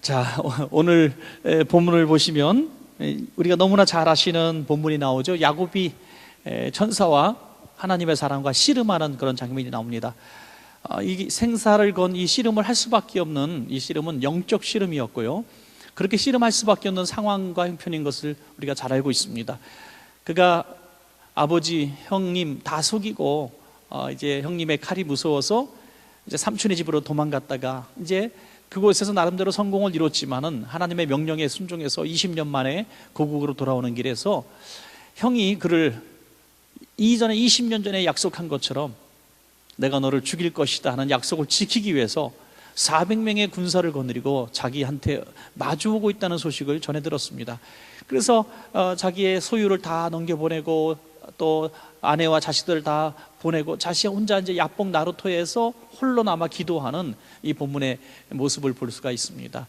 자, 오늘 본문을 보시면 우리가 너무나 잘 아시는 본문이 나오죠. 야곱이 천사와 하나님의 사랑과 씨름하는 그런 장면이 나옵니다. 이 생사를 건 이 씨름을 할 수밖에 없는, 이 씨름은 영적 씨름이었고요, 그렇게 씨름할 수밖에 없는 상황과 형편인 것을 우리가 잘 알고 있습니다. 그가 아버지, 형님 다 속이고 이제 형님의 칼이 무서워서 이제 삼촌의 집으로 도망갔다가 이제 그곳에서 나름대로 성공을 이뤘지만은 하나님의 명령에 순종해서 20년 만에 고국으로 돌아오는 길에서 형이 그를 이전에 20년 전에 약속한 것처럼 내가 너를 죽일 것이다 하는 약속을 지키기 위해서 400명의 군사를 거느리고 자기한테 마주오고 있다는 소식을 전해 들었습니다. 그래서 자기의 소유를 다 넘겨보내고 또 아내와 자식들 다 보내고 자신 혼자 이제 야복 나루터에서 홀로 남아 기도하는 이 본문의 모습을 볼 수가 있습니다.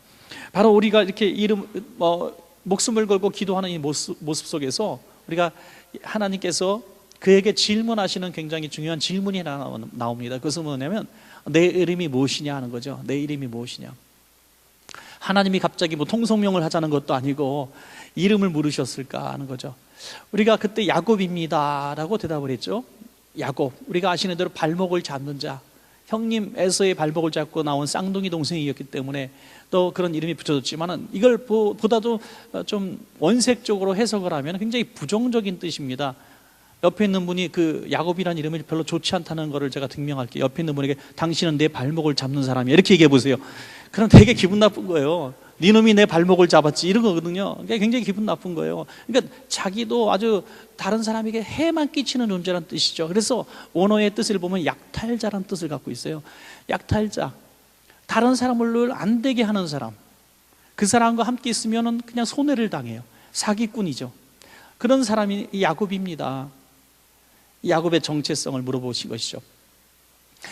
바로 우리가 이렇게 목숨을 걸고 기도하는 이 모습 속에서 우리가 하나님께서 그에게 질문하시는 굉장히 중요한 질문이 나옵니다. 그것은 뭐냐면 내 이름이 무엇이냐 하는 거죠. 내 이름이 무엇이냐. 하나님이 갑자기 뭐 통성명을 하자는 것도 아니고 이름을 물으셨을까 하는 거죠. 우리가 그때 야곱입니다 라고 대답을 했죠. 야곱, 우리가 아시는 대로 발목을 잡는 자, 형님 에서의 발목을 잡고 나온 쌍둥이 동생이었기 때문에 또 그런 이름이 붙여졌지만 이걸 보다도 좀 원색적으로 해석을 하면 굉장히 부정적인 뜻입니다. 옆에 있는 분이 그 야곱이라는 이름이 별로 좋지 않다는 것을 제가 증명할게요. 옆에 있는 분에게 당신은 내 발목을 잡는 사람이야 이렇게 얘기해 보세요. 그럼 되게 기분 나쁜 거예요. 네 놈이 내 발목을 잡았지 이런 거거든요. 그러니까 굉장히 기분 나쁜 거예요. 그러니까 자기도 아주 다른 사람에게 해만 끼치는 존재라는 뜻이죠. 그래서 원어의 뜻을 보면 약탈자라는 뜻을 갖고 있어요. 약탈자, 다른 사람을 안 되게 하는 사람, 그 사람과 함께 있으면 그냥 손해를 당해요. 사기꾼이죠. 그런 사람이 야곱입니다. 야곱의 정체성을 물어보신 것이죠.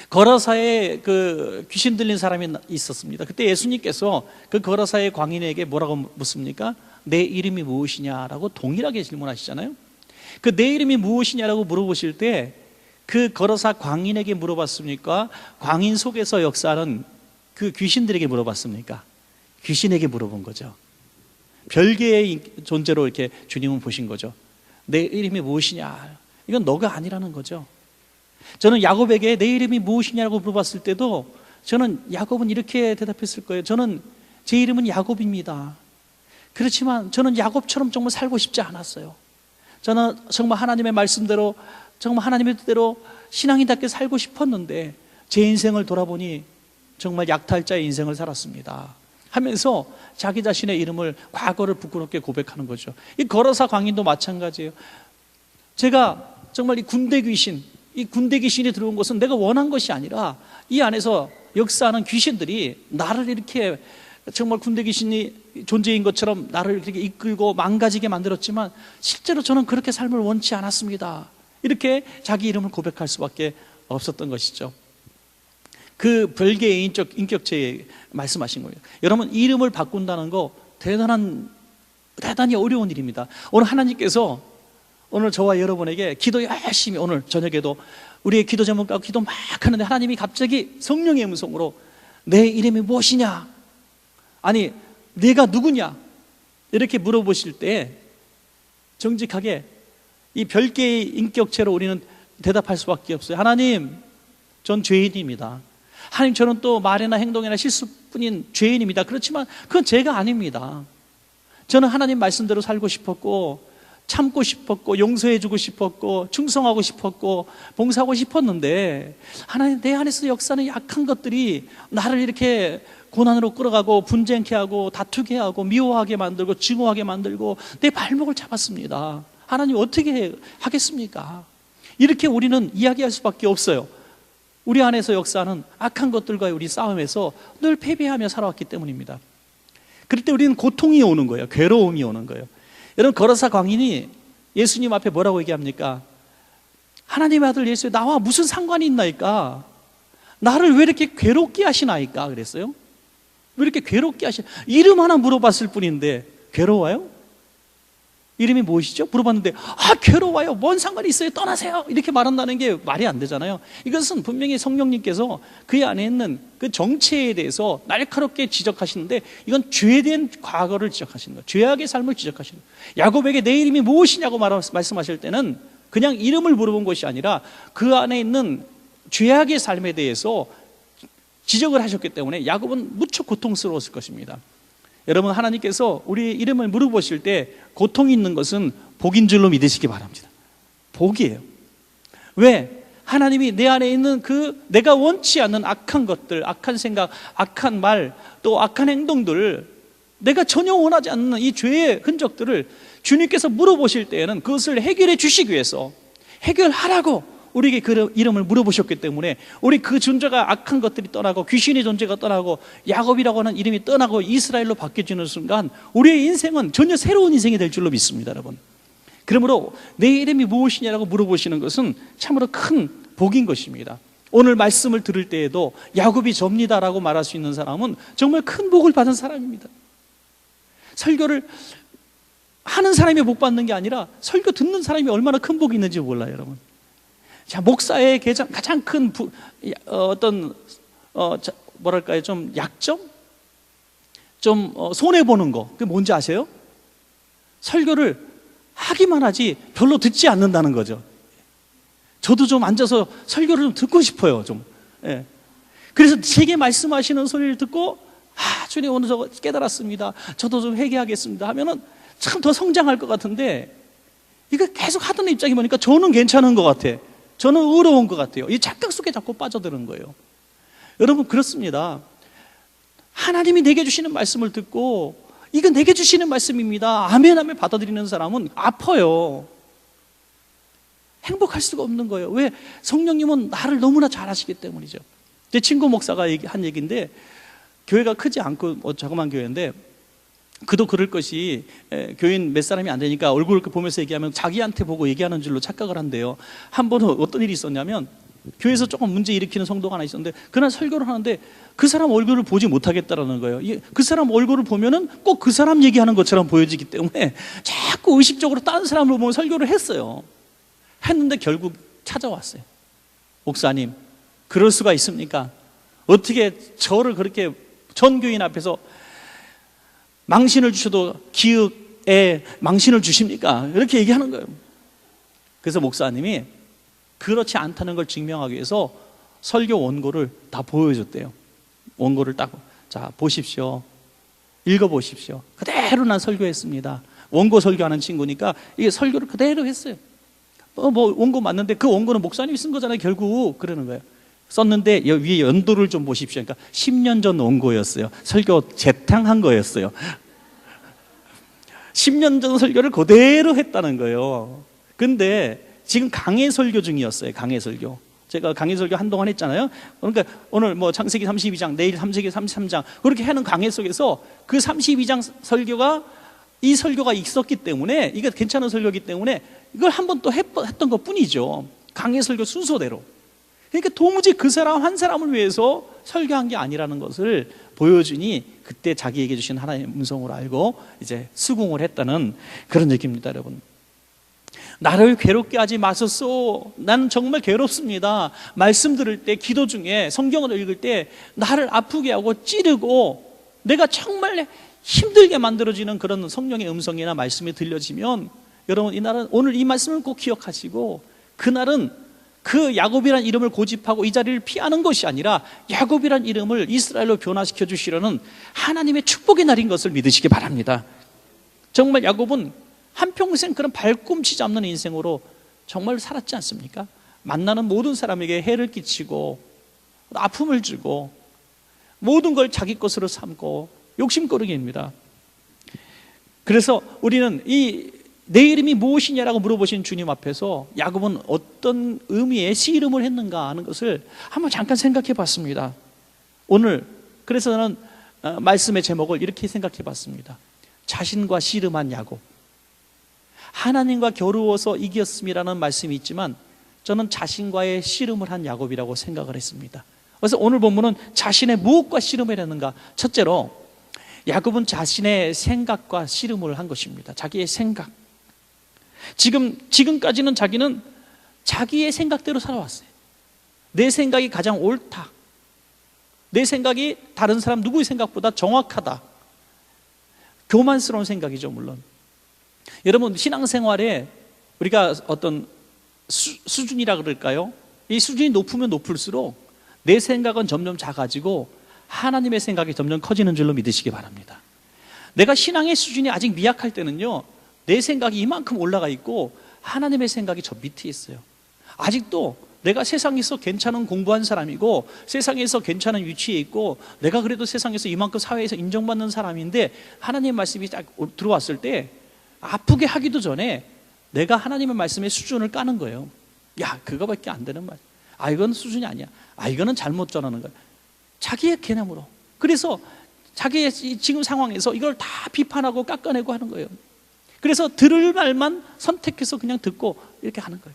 거라사에 그 귀신 들린 사람이 있었습니다. 그때 예수님께서 그 거라사의 광인에게 뭐라고 묻습니까? 내 이름이 무엇이냐라고 동일하게 질문하시잖아요. 그 내 이름이 무엇이냐라고 물어보실 때 그 거라사 광인에게 물어봤습니까? 광인 속에서 역사하는 그 귀신들에게 물어봤습니까? 귀신에게 물어본 거죠. 별개의 존재로 이렇게 주님은 보신 거죠. 내 이름이 무엇이냐? 이건 너가 아니라는 거죠. 저는 야곱에게 내 이름이 무엇이냐고 물어봤을 때도 저는 야곱은 이렇게 대답했을 거예요. 저는 제 이름은 야곱입니다. 그렇지만 저는 야곱처럼 정말 살고 싶지 않았어요. 저는 정말 하나님의 말씀대로 정말 하나님의 뜻대로 신앙인답게 살고 싶었는데 제 인생을 돌아보니 정말 약탈자의 인생을 살았습니다 하면서 자기 자신의 이름을, 과거를 부끄럽게 고백하는 거죠. 이 거라사 광인도 마찬가지예요. 제가 정말 이 군대 귀신이 들어온 것은 내가 원한 것이 아니라 이 안에서 역사하는 귀신들이 나를 이렇게 정말 군대 귀신이 존재인 것처럼 나를 이렇게 이끌고 망가지게 만들었지만 실제로 저는 그렇게 삶을 원치 않았습니다. 이렇게 자기 이름을 고백할 수밖에 없었던 것이죠. 그 별개의 인격체에 말씀하신 거예요. 여러분, 이름을 바꾼다는 거 대단히 어려운 일입니다. 오늘 하나님께서 오늘 저와 여러분에게 기도 열심히, 오늘 저녁에도 우리의 기도 제목 갖고 기도 막 하는데 하나님이 갑자기 성령의 음성으로 내 이름이 무엇이냐, 아니 내가 누구냐 이렇게 물어보실 때 정직하게 이 별개의 인격체로 우리는 대답할 수밖에 없어요. 하나님, 전 죄인입니다. 하나님, 저는 또 말이나 행동이나 실수뿐인 죄인입니다. 그렇지만 그건 제가 아닙니다. 저는 하나님 말씀대로 살고 싶었고 참고 싶었고 용서해주고 싶었고 충성하고 싶었고 봉사하고 싶었는데 하나님, 내 안에서 역사는 약한 것들이 나를 이렇게 고난으로 끌어가고 분쟁케 하고 다투게 하고 미워하게 만들고 증오하게 만들고 내 발목을 잡았습니다. 하나님, 어떻게 하겠습니까? 이렇게 우리는 이야기할 수밖에 없어요. 우리 안에서 역사하는 악한 것들과의 우리 싸움에서 늘 패배하며 살아왔기 때문입니다. 그럴 때 우리는 고통이 오는 거예요. 괴로움이 오는 거예요. 여러분, 거라사 광인이 예수님 앞에 뭐라고 얘기합니까? 하나님의 아들 예수님, 나와 무슨 상관이 있나이까? 나를 왜 이렇게 괴롭게 하시나이까? 그랬어요. 왜 이렇게 괴롭게 하시나? 이름 하나 물어봤을 뿐인데 괴로워요? 이름이 무엇이죠? 물어봤는데 괴로워요. 뭔 상관이 있어요? 떠나세요. 이렇게 말한다는 게 말이 안 되잖아요. 이것은 분명히 성령님께서 그의 안에 있는 그 정체에 대해서 날카롭게 지적하시는데, 이건 죄된 과거를 지적하시는 거예요. 죄악의 삶을 지적하시는 거예요. 야곱에게 내 이름이 무엇이냐고 말씀하실 때는 그냥 이름을 물어본 것이 아니라 그 안에 있는 죄악의 삶에 대해서 지적을 하셨기 때문에 야곱은 무척 고통스러웠을 것입니다. 여러분, 하나님께서 우리 이름을 물어보실 때 고통이 있는 것은 복인 줄로 믿으시기 바랍니다. 복이에요. 왜? 하나님이 내 안에 있는 그 내가 원치 않는 악한 것들, 악한 생각, 악한 말, 또 악한 행동들, 내가 전혀 원하지 않는 이 죄의 흔적들을 주님께서 물어보실 때에는 그것을 해결해 주시기 위해서 해결하라고 우리에게 그 이름을 물어보셨기 때문에 우리 그 존재가 악한 것들이 떠나고 귀신의 존재가 떠나고 야곱이라고 하는 이름이 떠나고 이스라엘로 바뀌어지는 순간 우리의 인생은 전혀 새로운 인생이 될 줄로 믿습니다, 여러분. 그러므로 내 이름이 무엇이냐라고 물어보시는 것은 참으로 큰 복인 것입니다. 오늘 말씀을 들을 때에도 야곱이 접니다라고 말할 수 있는 사람은 정말 큰 복을 받은 사람입니다. 설교를 하는 사람이 복 받는 게 아니라 설교 듣는 사람이 얼마나 큰 복이 있는지 몰라요, 여러분. 자, 목사의 가장 큰 뭐랄까요, 좀 약점? 좀 손해보는 거, 그게 뭔지 아세요? 설교를 하기만 하지 별로 듣지 않는다는 거죠. 저도 좀 앉아서 설교를 좀 듣고 싶어요, 좀. 예. 그래서 제게 말씀하시는 소리를 듣고 주님 오늘 저거 깨달았습니다, 저도 좀 회개하겠습니다 하면은 참 더 성장할 것 같은데, 이거 계속 하던 입장이 보니까 저는 괜찮은 것 같아, 저는 의로운 것 같아요. 이 착각 속에 자꾸 빠져드는 거예요. 여러분, 그렇습니다. 하나님이 내게 주시는 말씀을 듣고 이거 내게 주시는 말씀입니다, 아멘 하며 받아들이는 사람은 아파요. 행복할 수가 없는 거예요. 왜? 성령님은 나를 너무나 잘 아시기 때문이죠. 제 친구 목사가 한 얘기인데, 교회가 크지 않고 자그마한 교회인데 그도 그럴 것이 교인 몇 사람이 안 되니까 얼굴을 보면서 얘기하면 자기한테 보고 얘기하는 줄로 착각을 한대요. 한 번은 어떤 일이 있었냐면, 교회에서 조금 문제 일으키는 성도가 하나 있었는데 그날 설교를 하는데 그 사람 얼굴을 보지 못하겠다라는 거예요. 그 사람 얼굴을 보면은 꼭 그 사람 얘기하는 것처럼 보여지기 때문에 자꾸 의식적으로 다른 사람을 보면 설교를 했어요. 했는데 결국 찾아왔어요. 목사님, 그럴 수가 있습니까? 어떻게 저를 그렇게 전 교인 앞에서 망신을 주셔도 기억에 망신을 주십니까? 이렇게 얘기하는 거예요. 그래서 목사님이 그렇지 않다는 걸 증명하기 위해서 설교 원고를 다 보여줬대요. 원고를 딱, 자, 보십시오, 읽어보십시오. 그대로 난 설교했습니다. 원고 설교하는 친구니까 이게 설교를 그대로 했어요. 뭐 원고 맞는데 그 원고는 목사님이 쓴 거잖아요, 결국. 그러는 거예요. 썼는데 위에 연도를 좀 보십시오. 그러니까 10년 전 원고였어요. 설교 재탕한 거였어요. 10년 전 설교를 그대로 했다는 거예요. 근데 지금 강해 설교 중이었어요. 강해 설교. 제가 강해 설교 한동안 했잖아요. 그러니까 오늘 뭐 창세기 32장, 내일 창세기 33장 그렇게 하는 강해 속에서 그 32장 설교가, 이 설교가 있었기 때문에, 이게 괜찮은 설교이기 때문에 이걸 한 번 또 했던 것 뿐이죠. 강해 설교 순서대로. 그러니까 도무지 그 사람 한 사람을 위해서 설교한 게 아니라는 것을 보여주니 그때 자기에게 주신 하나님의 음성으로 알고 이제 수긍을 했다는 그런 얘기입니다, 여러분. 나를 괴롭게 하지 마소서. 나는 정말 괴롭습니다. 말씀 들을 때, 기도 중에, 성경을 읽을 때 나를 아프게 하고 찌르고 내가 정말 힘들게 만들어지는 그런 성령의 음성이나 말씀이 들려지면, 여러분, 이날은 오늘 이 말씀을 꼭 기억하시고, 그날은 그 야곱이란 이름을 고집하고 이 자리를 피하는 것이 아니라 야곱이란 이름을 이스라엘로 변화시켜 주시려는 하나님의 축복의 날인 것을 믿으시기 바랍니다. 정말 야곱은 한평생 그런 발꿈치 잡는 인생으로 정말 살았지 않습니까? 만나는 모든 사람에게 해를 끼치고 아픔을 주고 모든 걸 자기 것으로 삼고 욕심거리기입니다. 그래서 우리는 내 이름이 무엇이냐라고 물어보신 주님 앞에서 야곱은 어떤 의미의 시 이름을 했는가 하는 것을 한번 잠깐 생각해 봤습니다. 오늘 그래서 저는 말씀의 제목을 이렇게 생각해 봤습니다. 자신과 씨름한 야곱. 하나님과 겨루어서 이겼음이라는 말씀이 있지만 저는 자신과의 씨름을 한 야곱이라고 생각을 했습니다. 그래서 오늘 본문은 자신의 무엇과 씨름을 했는가? 첫째로 야곱은 자신의 생각과 씨름을 한 것입니다. 자기의 생각. 지금까지는 자기는 자기의 생각대로 살아왔어요. 내 생각이 가장 옳다. 내 생각이 다른 사람 누구의 생각보다 정확하다. 교만스러운 생각이죠, 물론. 여러분, 신앙생활에 우리가 어떤 수준이라 그럴까요? 이 수준이 높으면 높을수록 내 생각은 점점 작아지고 하나님의 생각이 점점 커지는 줄로 믿으시기 바랍니다. 내가 신앙의 수준이 아직 미약할 때는요, 내 생각이 이만큼 올라가 있고 하나님의 생각이 저 밑에 있어요. 아직도 내가 세상에서 괜찮은 공부한 사람이고 세상에서 괜찮은 위치에 있고 내가 그래도 세상에서 이만큼 사회에서 인정받는 사람인데 하나님의 말씀이 딱 들어왔을 때 아프게 하기도 전에 내가 하나님의 말씀의 수준을 까는 거예요. 야, 그거밖에 안 되는 말. 아, 이건 수준이 아니야. 아, 이거는 잘못 전하는 거야. 자기의 개념으로. 그래서 자기의 지금 상황에서 이걸 다 비판하고 깎아내고 하는 거예요. 그래서 들을 말만 선택해서 그냥 듣고 이렇게 하는 거예요.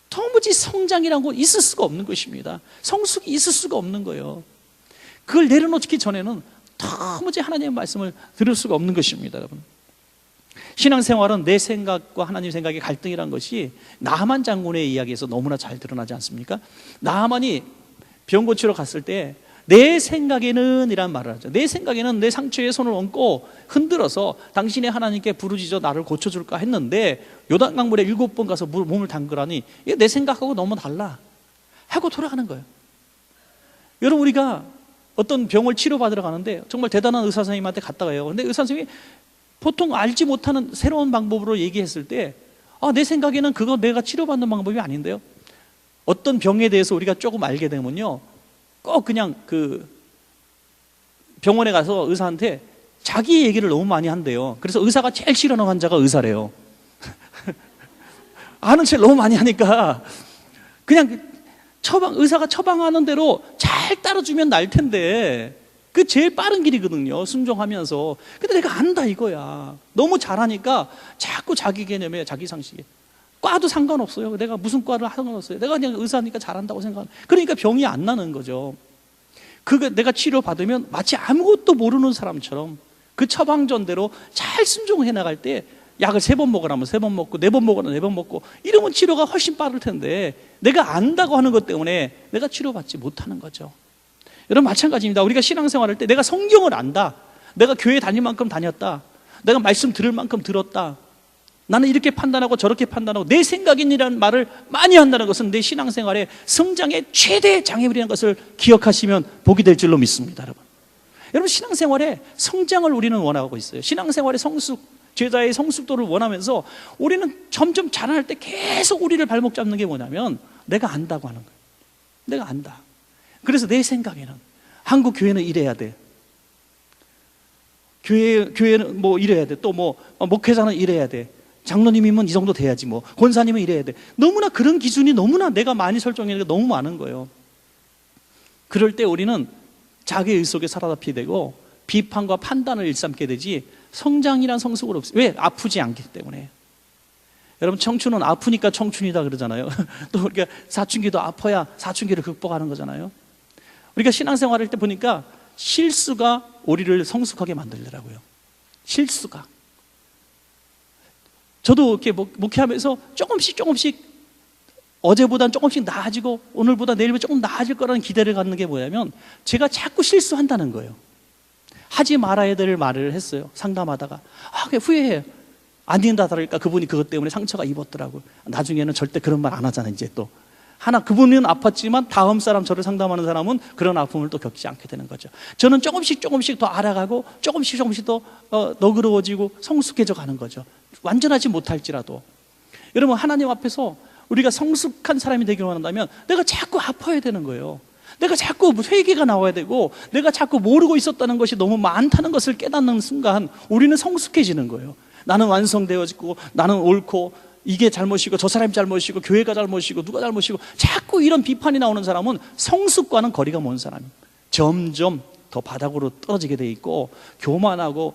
도무지 성장이라는 건 있을 수가 없는 것입니다. 성숙이 있을 수가 없는 거예요. 그걸 내려놓기 전에는 도무지 하나님의 말씀을 들을 수가 없는 것입니다, 여러분. 신앙생활은 내 생각과 하나님 생각의 갈등이라는 것이 나하만 장군의 이야기에서 너무나 잘 드러나지 않습니까? 나하만이 병 고치러 갔을 때 내 생각에는 이란 말을 하죠. 내 생각에는 내 상처에 손을 얹고 흔들어서 당신의 하나님께 부르짖어 나를 고쳐줄까 했는데 요단강물에 7번 가서 몸을 담그라니 이게 내 생각하고 너무 달라 하고 돌아가는 거예요. 여러분, 우리가 어떤 병을 치료받으러 가는데 정말 대단한 의사 선생님한테 갔다 가요. 근데 의사 선생님이 보통 알지 못하는 새로운 방법으로 얘기했을 때 내 생각에는 그거 내가 치료받는 방법이 아닌데요. 어떤 병에 대해서 우리가 조금 알게 되면요, 꼭 그냥 그 병원에 가서 의사한테 자기 얘기를 너무 많이 한대요. 그래서 의사가 제일 싫어하는 환자가 의사래요. 아는 체 너무 많이 하니까 그냥 의사가 처방하는 대로 잘 따라주면 날 텐데 그 제일 빠른 길이거든요, 순종하면서. 근데 내가 안다 이거야. 너무 잘하니까 자꾸 자기 개념에 자기 상식에. 과도 상관없어요. 내가 무슨 과를 상관없어요. 내가 그냥 의사니까 잘한다고 생각하는. 그러니까 병이 안 나는 거죠. 그거 내가 치료받으면 마치 아무것도 모르는 사람처럼 그 처방전대로 잘 순종해 나갈 때 약을 3번 먹으라면 3번 먹고 4번 먹으라면 4번 먹고 이러면 치료가 훨씬 빠를 텐데 내가 안다고 하는 것 때문에 내가 치료받지 못하는 거죠. 여러분, 마찬가지입니다. 우리가 신앙생활할 때 내가 성경을 안다, 내가 교회 다닐 만큼 다녔다, 내가 말씀 들을 만큼 들었다, 나는 이렇게 판단하고 저렇게 판단하고 내 생각이라는 말을 많이 한다는 것은 내 신앙생활의 성장의 최대 장애물이라는 것을 기억하시면 복이 될 줄로 믿습니다. 여러분, 신앙생활에 성장을 우리는 원하고 있어요. 신앙생활의 성숙, 제자의 성숙도를 원하면서 우리는 점점 자라날 때 계속 우리를 발목 잡는 게 뭐냐면 내가 안다고 하는 거예요. 내가 안다. 그래서 내 생각에는 한국 교회는 이래야 돼, 교회는 뭐 이래야 돼, 또 뭐 목회자는 이래야 돼, 장로님이면 이 정도 돼야지, 뭐 권사님은 이래야 돼. 너무나 그런 기준이 너무나 내가 많이 설정해놓은 게 너무 많은 거예요. 그럴 때 우리는 자기의 의 속에 사로잡히게 되고 비판과 판단을 일삼게 되지 성장이란 성숙을 없어요. 왜? 아프지 않기 때문에. 여러분, 청춘은 아프니까 청춘이다 그러잖아요. 또 우리가 사춘기도 아파야 사춘기를 극복하는 거잖아요. 우리가 신앙생활할 때 보니까 실수가 우리를 성숙하게 만들더라고요. 실수가. 저도 이렇게 목회하면서 조금씩 어제보단 조금씩 나아지고 오늘보다 내일보다 조금 나아질 거라는 기대를 갖는 게 뭐냐면 제가 자꾸 실수한다는 거예요. 하지 말아야 될 말을 했어요. 상담하다가 그게 후회해요. 안 된다 그러니까 그분이 그것 때문에 상처가 입었더라고요. 나중에는 절대 그런 말 안 하잖아요. 이제 또 그분은 아팠지만 다음 사람, 저를 상담하는 사람은 그런 아픔을 또 겪지 않게 되는 거죠. 저는 조금씩 더 알아가고 조금씩 더 너그러워지고 성숙해져 가는 거죠. 완전하지 못할지라도. 여러분, 하나님 앞에서 우리가 성숙한 사람이 되기를 원한다면 내가 자꾸 아파야 되는 거예요. 내가 자꾸 회개가 나와야 되고 내가 자꾸 모르고 있었다는 것이 너무 많다는 것을 깨닫는 순간 우리는 성숙해지는 거예요. 나는 완성되어지고 나는 옳고 이게 잘못이고 저 사람이 잘못이고 교회가 잘못이고 누가 잘못이고 자꾸 이런 비판이 나오는 사람은 성숙과는 거리가 먼 사람이에요. 점점 더 바닥으로 떨어지게 돼 있고 교만하고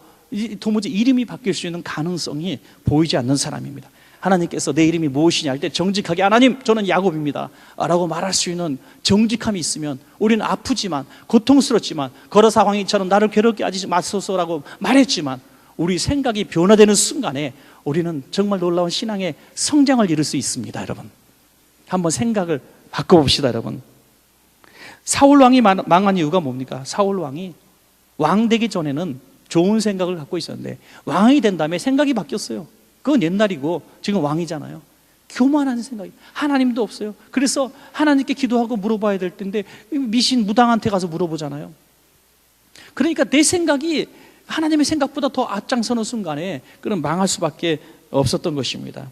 도무지 이름이 바뀔 수 있는 가능성이 보이지 않는 사람입니다. 하나님께서 내 이름이 무엇이냐 할 때 정직하게 하나님 저는 야곱입니다 라고 말할 수 있는 정직함이 있으면 우리는 아프지만 고통스럽지만 걸어서 왕이처럼 나를 괴롭게 하지 마소서라고 말했지만 우리 생각이 변화되는 순간에 우리는 정말 놀라운 신앙의 성장을 이룰 수 있습니다. 여러분, 한번 생각을 바꿔봅시다. 여러분, 사울 왕이 망한 이유가 뭡니까? 사울 왕이 왕 되기 전에는 좋은 생각을 갖고 있었는데 왕이 된 다음에 생각이 바뀌었어요. 그건 옛날이고 지금 왕이잖아요. 교만한 생각이, 하나님도 없어요. 그래서 하나님께 기도하고 물어봐야 될 텐데 미신 무당한테 가서 물어보잖아요. 그러니까 내 생각이 하나님의 생각보다 더 앞장서는 순간에 그런 망할 수밖에 없었던 것입니다.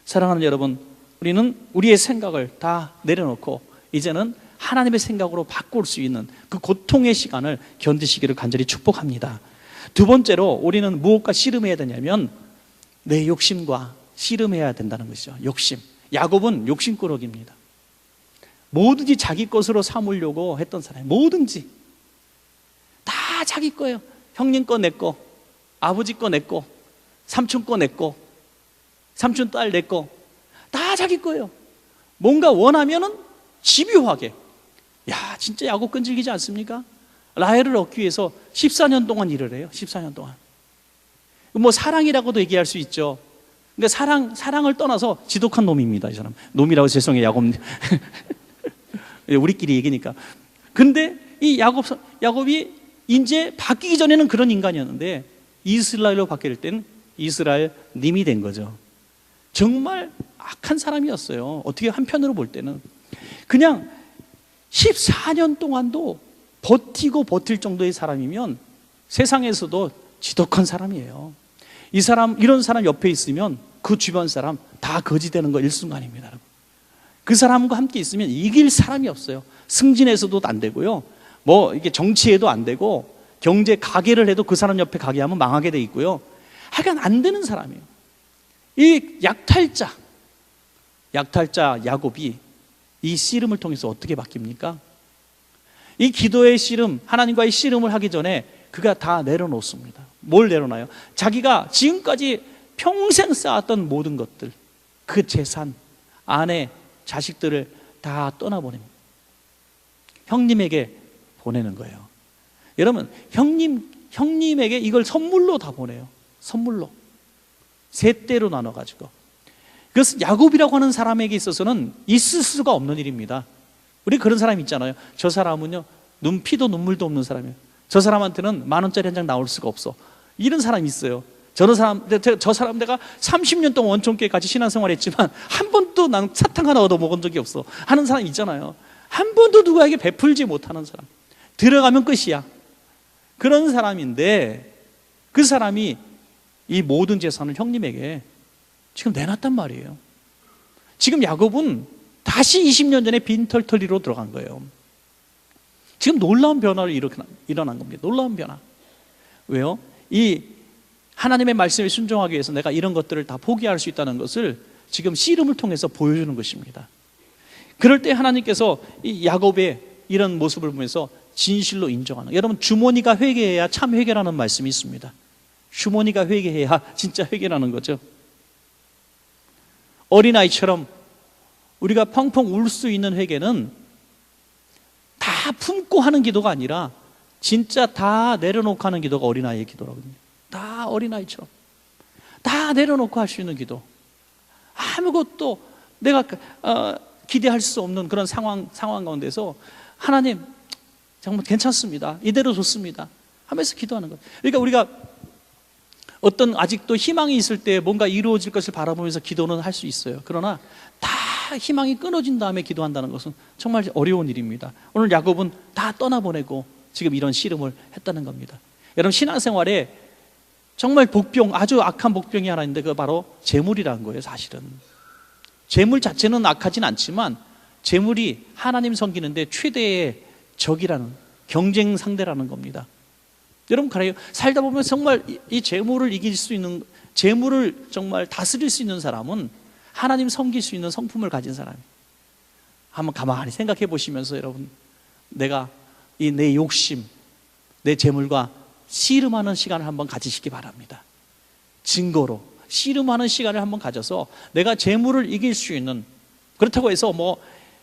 사랑하는 여러분, 우리는 우리의 생각을 다 내려놓고 이제는 하나님의 생각으로 바꿀 수 있는 그 고통의 시간을 견디시기를 간절히 축복합니다. 두 번째로 우리는 무엇과 씨름해야 되냐면 내 욕심과 씨름해야 된다는 것이죠. 욕심. 야곱은 욕심꾸러기입니다. 뭐든지 자기 것으로 삼으려고 했던 사람이, 뭐든지 다 자기 거예요. 형님 거 내 거, 아버지 거 내 거, 삼촌 거 내 거, 삼촌 딸 내 거, 다 자기 거예요. 뭔가 원하면은 집요하게. 야, 진짜 야곱 끈질기지 않습니까? 라헬을 얻기 위해서 14년 동안 일을 해요. 14년 동안. 뭐 사랑이라고도 얘기할 수 있죠. 근데 사랑을 떠나서 지독한 놈입니다, 이 사람. 놈이라고 죄송해요, 야곱. 우리끼리 얘기니까. 근데 이 야곱이 이제 바뀌기 전에는 그런 인간이었는데 이스라엘로 바뀔 땐 이스라엘 님이 된 거죠. 정말 악한 사람이었어요. 어떻게 한편으로 볼 때는. 그냥 14년 동안도 버티고 버틸 정도의 사람이면 세상에서도 지독한 사람이에요. 이런 사람 옆에 있으면 그 주변 사람 다 거지 되는 거 일순간입니다, 여러분. 그 사람과 함께 있으면 이길 사람이 없어요. 승진해서도 안 되고요. 뭐 이게 정치에도 안 되고 경제 가게를 해도 그 사람 옆에 가게 하면 망하게 돼 있고요. 하여간 안 되는 사람이에요. 이 약탈자 야곱이 이 씨름을 통해서 어떻게 바뀝니까? 이 기도의 씨름, 하나님과의 씨름을 하기 전에 그가 다 내려놓습니다. 뭘 내려놔요? 자기가 지금까지 평생 쌓았던 모든 것들, 그 재산, 아내, 자식들을 다 떠나보냅니다. 형님에게 보내는 거예요. 여러분, 형님에게 이걸 선물로 다 보내요. 선물로. 세 대로 나눠가지고. 그것은 야곱이라고 하는 사람에게 있어서는 있을 수가 없는 일입니다. 우리 그런 사람 있잖아요. 저 사람은요, 피도 눈물도 없는 사람이에요. 저 사람한테는 10,000원짜리 한 장 나올 수가 없어. 이런 사람이 있어요. 저 사람 내가 30년 동안 원천교회 같이 신앙생활 했지만 한 번도 난 사탕 하나 얻어 먹은 적이 없어 하는 사람 있잖아요. 한 번도 누구에게 베풀지 못하는 사람. 들어가면 끝이야. 그런 사람인데 그 사람이 이 모든 재산을 형님에게 지금 내놨단 말이에요. 지금 야곱은 다시 20년 전에 빈털터리로 들어간 거예요. 지금 놀라운 변화를 일어난 겁니다. 놀라운 변화. 왜요? 이 하나님의 말씀에 순종하기 위해서 내가 이런 것들을 다 포기할 수 있다는 것을 지금 씨름을 통해서 보여주는 것입니다. 그럴 때 하나님께서 이 야곱의 이런 모습을 보면서 진실로 인정하는, 여러분 주머니가 회개해야 참 회개라는 말씀이 있습니다. 주머니가 회개해야 진짜 회개라는 거죠. 어린아이처럼 우리가 펑펑 울 수 있는 회개는 다 품고 하는 기도가 아니라 진짜 다 내려놓고 하는 기도가 어린아이의 기도라거든요. 다 어린아이처럼 다 내려놓고 할 수 있는 기도. 아무것도 내가 기대할 수 없는 그런 상황 가운데서 하나님 정말 괜찮습니다, 이대로 좋습니다 하면서 기도하는 것. 그러니까 우리가 어떤 아직도 희망이 있을 때 뭔가 이루어질 것을 바라보면서 기도는 할 수 있어요. 그러나 다 희망이 끊어진 다음에 기도한다는 것은 정말 어려운 일입니다. 오늘 야곱은 다 떠나보내고 지금 이런 씨름을 했다는 겁니다. 여러분, 신앙생활에 정말 복병, 아주 악한 복병이 하나 있는데 그거 바로 재물이라는 거예요. 사실은 재물 자체는 악하진 않지만 재물이 하나님 섬기는데 최대의 적이라는, 경쟁 상대라는 겁니다. 여러분, 그래요. 살다 보면 정말 이 재물을 이길 수 있는, 재물을 정말 다스릴 수 있는 사람은 하나님 섬길 수 있는 성품을 가진 사람이에요. 한번 가만히 생각해 보시면서 여러분, 내가 이 내 욕심, 내 재물과 씨름하는 시간을 한번 가지시기 바랍니다. 증거로 씨름하는 시간을 한번 가져서 내가 재물을 이길 수 있는, 그렇다고 해서 뭐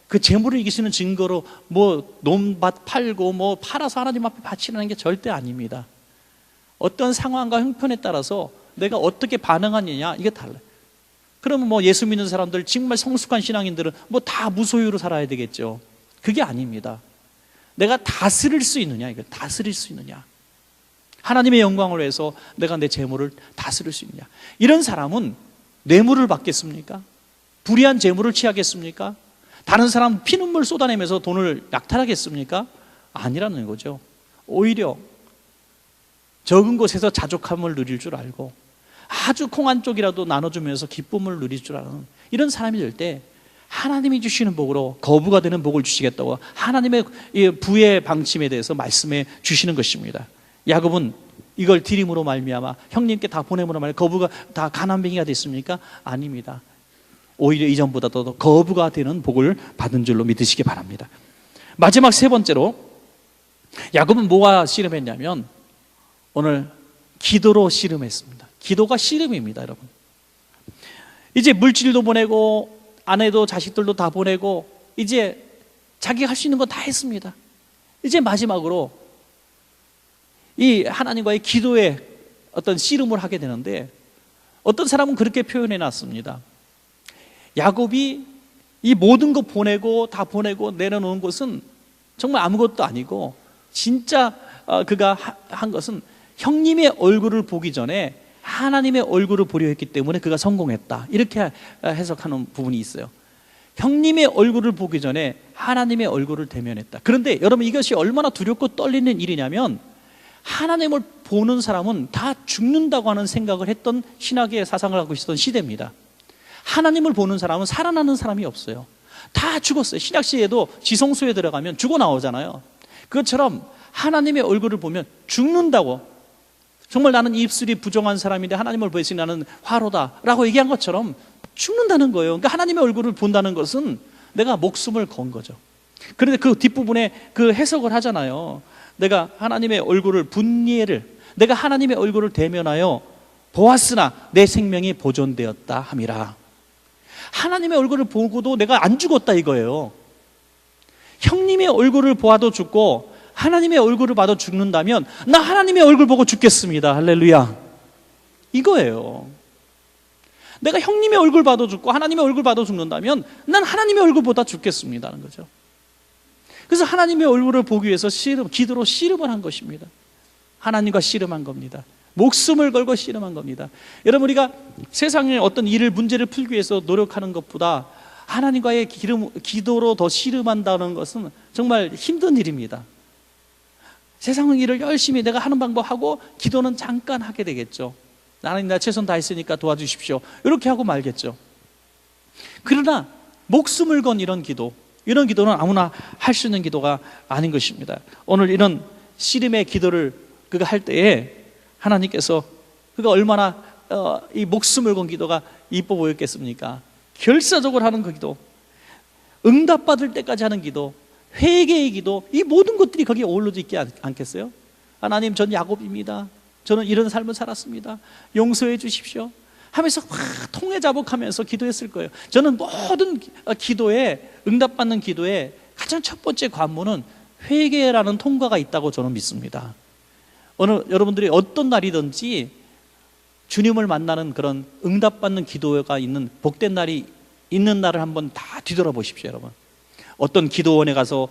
그 재물을 이길 수 있는 증거로 뭐 논밭 팔고 뭐 팔아서 하나님 앞에 바치는 게 절대 아닙니다. 어떤 상황과 형편에 따라서 내가 어떻게 반응하느냐, 이게 달라요. 그러면 뭐 예수 믿는 사람들, 정말 성숙한 신앙인들은 뭐 다 무소유로 살아야 되겠죠. 그게 아닙니다. 내가 다스릴 수 있느냐, 이거 다스릴 수 있느냐. 하나님의 영광을 위해서 내가 내 재물을 다스릴 수 있느냐. 이런 사람은 뇌물을 받겠습니까? 불의한 재물을 취하겠습니까? 다른 사람 피눈물 쏟아내면서 돈을 약탈하겠습니까? 아니라는 거죠. 오히려 적은 곳에서 자족함을 누릴 줄 알고 아주 콩 한 쪽이라도 나눠주면서 기쁨을 누릴 줄 아는 이런 사람이 될 때 하나님이 주시는 복으로 거부가 되는 복을 주시겠다고 하나님의 부의 방침에 대해서 말씀해 주시는 것입니다. 야곱은 이걸 드림으로 말미암아 형님께 다 보냄으로 말미암아 거부가 다 가난뱅이가 됐습니까? 아닙니다. 오히려 이전보다 더 거부가 되는 복을 받은 줄로 믿으시기 바랍니다. 마지막 세 번째로 야곱은 뭐가 씨름했냐면 오늘 기도로 씨름했습니다. 기도가 씨름입니다, 여러분. 이제 물질도 보내고 아내도 자식들도 다 보내고 이제 자기가 할 수 있는 거 다 했습니다. 이제 마지막으로 이 하나님과의 기도에 어떤 씨름을 하게 되는데 어떤 사람은 그렇게 표현해 놨습니다. 야곱이 이 모든 거 보내고 다 보내고 내려놓은 것은 정말 아무것도 아니고 진짜 그가 한 것은 형님의 얼굴을 보기 전에 하나님의 얼굴을 보려 했기 때문에 그가 성공했다, 이렇게 해석하는 부분이 있어요. 형님의 얼굴을 보기 전에 하나님의 얼굴을 대면했다. 그런데 여러분, 이것이 얼마나 두렵고 떨리는 일이냐면 하나님을 보는 사람은 다 죽는다고 하는 생각을 했던 신학의 사상을 하고 있었던 시대입니다. 하나님을 보는 사람은 살아나는 사람이 없어요. 다 죽었어요. 신약시에도 지성소에 들어가면 죽어 나오잖아요. 그것처럼 하나님의 얼굴을 보면 죽는다고, 정말 나는 입술이 부정한 사람인데 하나님을 보이시 나는 화로다라고 얘기한 것처럼 죽는다는 거예요. 그러니까 하나님의 얼굴을 본다는 것은 내가 목숨을 건 거죠. 그런데 그 뒷부분에 그 해석을 하잖아요. 내가 하나님의 얼굴을 내가 하나님의 얼굴을 대면하여 보았으나 내 생명이 보존되었다 함이라. 하나님의 얼굴을 보고도 내가 안 죽었다 이거예요. 형님의 얼굴을 보아도 죽고 하나님의 얼굴을 봐도 죽는다면 나 하나님의 얼굴 보고 죽겠습니다. 할렐루야. 이거예요. 내가 형님의 얼굴 봐도 죽고 하나님의 얼굴 봐도 죽는다면 난 하나님의 얼굴보다 죽겠습니다 하는 거죠. 그래서 하나님의 얼굴을 보기 위해서 기도로 씨름을 한 것입니다. 하나님과 씨름한 겁니다. 목숨을 걸고 씨름한 겁니다. 여러분, 우리가 세상에 어떤 일을 문제를 풀기 위해서 노력하는 것보다 하나님과의 기도로 더 씨름한다는 것은 정말 힘든 일입니다. 세상 일을 열심히 내가 하는 방법하고 기도는 잠깐 하게 되겠죠. 나는 내가 최선 다했으니까 도와주십시오, 이렇게 하고 말겠죠. 그러나 목숨을 건 이런 기도는 아무나 할 수 있는 기도가 아닌 것입니다. 오늘 이런 씨름의 기도를 그가 할 때에 하나님께서 그가 얼마나 이 목숨을 건 기도가 이뻐 보였겠습니까? 결사적으로 하는 그 기도, 응답받을 때까지 하는 기도, 회개의 기도, 이 모든 것들이 거기에 어울러져 있지 않겠어요? 하나님, 전 야곱입니다. 저는 이런 삶을 살았습니다. 용서해 주십시오 하면서 통회자복하면서 기도했을 거예요. 저는 모든 기도에, 응답받는 기도에 가장 첫 번째 관문은 회개라는 통과가 있다고 저는 믿습니다. 오늘 여러분들이 어떤 날이든지 주님을 만나는 그런 응답받는 기도가 있는 복된 날이 있는 날을 한번 다 뒤돌아보십시오, 여러분. 어떤 기도원에 가서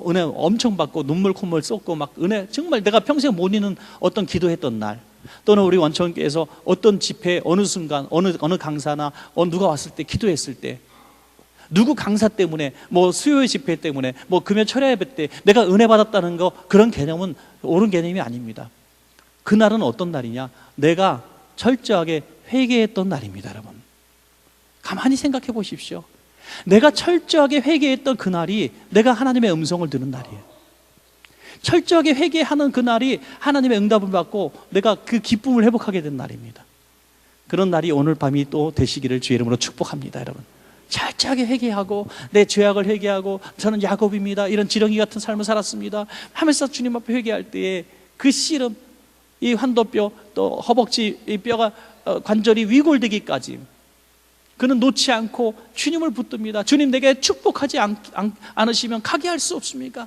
은혜 엄청 받고 눈물 콧물 쏟고 막 은혜 정말 내가 평생 못 잊는 어떤 기도했던 날, 또는 우리 원천교회에서 어떤 집회 어느 순간 어느 강사나 누가 왔을 때 기도했을 때, 누구 강사 때문에 뭐 수요일 집회 때문에 뭐 금요 철야 예배 때 내가 은혜 받았다는 거, 그런 개념은 옳은 개념이 아닙니다. 그날은 어떤 날이냐? 내가 철저하게 회개했던 날입니다. 여러분, 가만히 생각해 보십시오. 내가 철저하게 회개했던 그날이 내가 하나님의 음성을 듣는 날이에요. 철저하게 회개하는 그날이 하나님의 응답을 받고 내가 그 기쁨을 회복하게 된 날입니다. 그런 날이 오늘 밤이 또 되시기를 주의 이름으로 축복합니다. 여러분, 철저하게 회개하고 내 죄악을 회개하고 저는 야곱입니다, 이런 지렁이 같은 삶을 살았습니다 하면서 주님 앞에 회개할 때에 그 씨름, 이 환도뼈 또 허벅지 이 뼈가 관절이 위골되기까지 그는 놓지 않고 주님을 붙듭니다. 주님, 내게 축복하지 않으시면 가게 할 수 없습니까?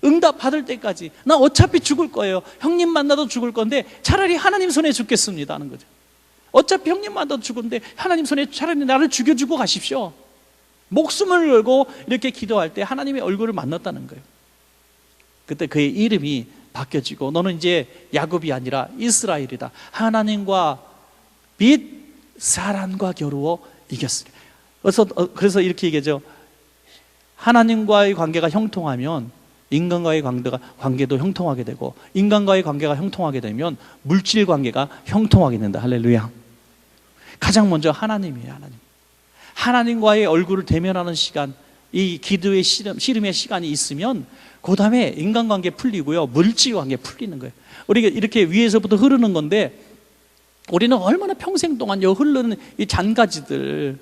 응답 받을 때까지 나 어차피 죽을 거예요. 형님 만나도 죽을 건데 차라리 하나님 손에 죽겠습니다 하는 거죠. 어차피 형님마다 죽은데 하나님 손에 차라리 나를 죽여주고 가십시오. 목숨을 걸고 이렇게 기도할 때 하나님의 얼굴을 만났다는 거예요. 그때 그의 이름이 바뀌어지고 너는 이제 야곱이 아니라 이스라엘이다. 하나님과 및 사람과 겨루어 이겼으리. 그래서 이렇게 얘기하죠. 하나님과의 관계가 형통하면 인간과의 관계도 형통하게 되고, 인간과의 관계가 형통하게 되면 물질 관계가 형통하게 된다. 할렐루야. 가장 먼저 하나님이에요. 하나님과의 얼굴을 대면하는 시간, 이 기도의 씨름의 시간이 있으면 그 다음에 인간관계 풀리고요, 물질관계 풀리는 거예요. 우리가 이렇게 위에서부터 흐르는 건데, 우리는 얼마나 평생 동안 흐르는 이 잔가지들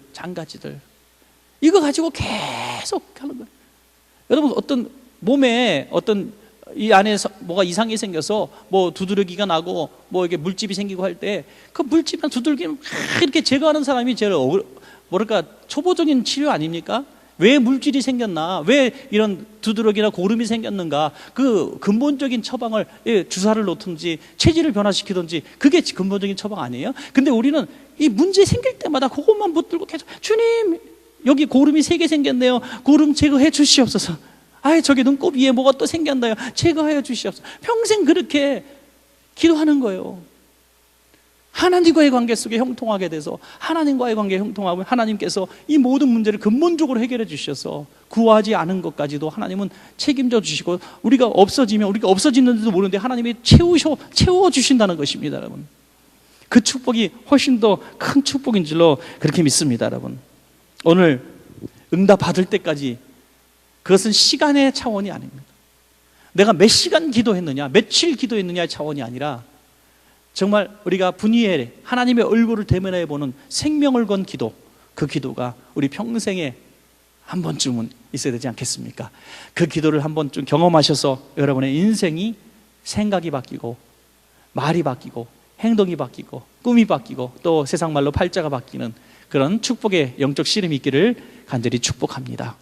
이거 가지고 계속 하는 거예요. 여러분, 어떤 몸에 어떤 이 안에서 뭐가 이상이 생겨서 뭐 두드러기가 나고 뭐 이게 물집이 생기고 할 때 그 물집이나 두들기는 이렇게 제거하는 사람이 제일 뭐랄까 초보적인 치료 아닙니까? 왜 물질이 생겼나? 왜 이런 두드러기나 고름이 생겼는가? 그 근본적인 처방을, 주사를 놓든지 체질을 변화시키든지, 그게 근본적인 처방 아니에요? 근데 우리는 이 문제 생길 때마다 그것만 붙들고 계속, 주님 여기 고름이 3개 생겼네요. 고름 제거해 주시옵소서. 아이, 저기 눈곱 위에 뭐가 또 생겼나요? 제거해 주시옵소서. 평생 그렇게 기도하는 거예요. 하나님과의 관계 속에 형통하게 돼서, 하나님과의 관계 형통하면 하나님께서 이 모든 문제를 근본적으로 해결해 주셔서 구하지 않은 것까지도 하나님은 책임져 주시고, 우리가 없어지면 우리가 없어지는지도 모르는데 하나님이 채워주신다는 것입니다. 여러분, 그 축복이 훨씬 더 큰 축복인 줄로 그렇게 믿습니다. 여러분, 오늘 응답 받을 때까지 그것은 시간의 차원이 아닙니다. 내가 몇 시간 기도했느냐, 며칠 기도했느냐의 차원이 아니라 정말 우리가 분이엘, 하나님의 얼굴을 대면해 보는 생명을 건 기도, 그 기도가 우리 평생에 한 번쯤은 있어야 되지 않겠습니까? 그 기도를 한 번쯤 경험하셔서 여러분의 인생이 생각이 바뀌고, 말이 바뀌고, 행동이 바뀌고, 꿈이 바뀌고, 또 세상 말로 팔자가 바뀌는 그런 축복의 영적 씨름이 있기를 간절히 축복합니다.